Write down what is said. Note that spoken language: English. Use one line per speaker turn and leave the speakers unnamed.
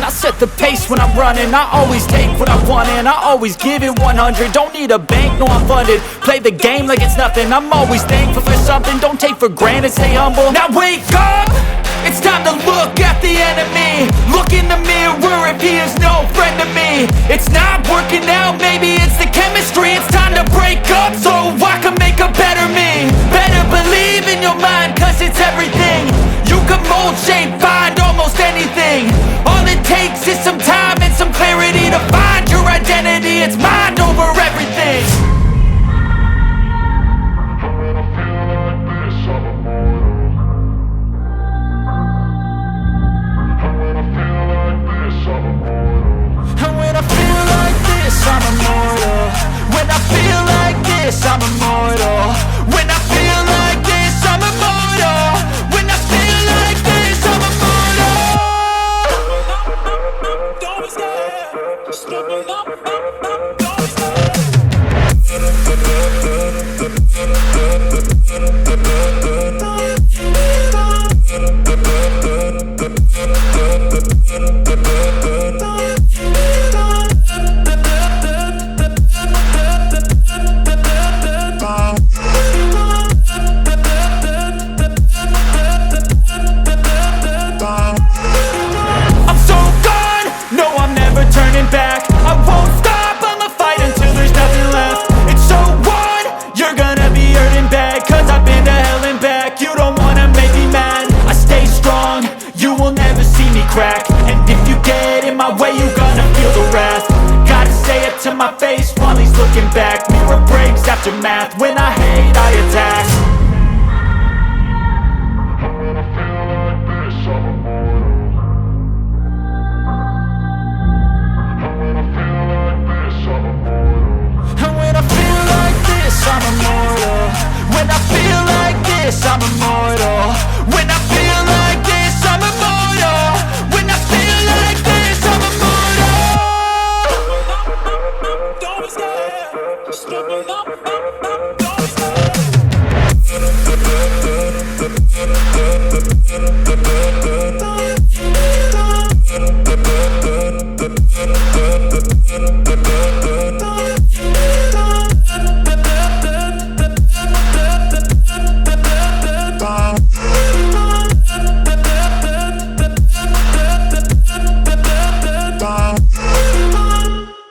I set the pace when I'm running. I always take what I want and I always give it 100. Don't need a bank, no I'm funded. Play the game like it's nothing. I'm always thankful for something. Don't take for granted, stay humble. Now wake up! It's time to look at the enemy. Look in the mirror if he is no friend to me. It's not working out, maybe it's the chemistry. It's time to break up so I can make a better me. Better believe in your mind, cause it's everything. You can mold, shape, find almost anything. All it takes is some time and some clarity to find your identity. It's mind over everything. I'm immortal. When I feel like this, I'm immortal. When I feel like this, I'm immortal. When I feel like this, I'm immortal. Don't be scared. Just don't back. I won't stop, I'ma fight until there's nothing left. It's so on, you're gonna be hurting bad, cause I've been to hell and back. You don't wanna make me mad, I stay strong, you will never see me crack. And if you get in my way, you're gonna feel the wrath. Gotta say it to my face while he's looking back. Mirror breaks after math, when I hate I attack.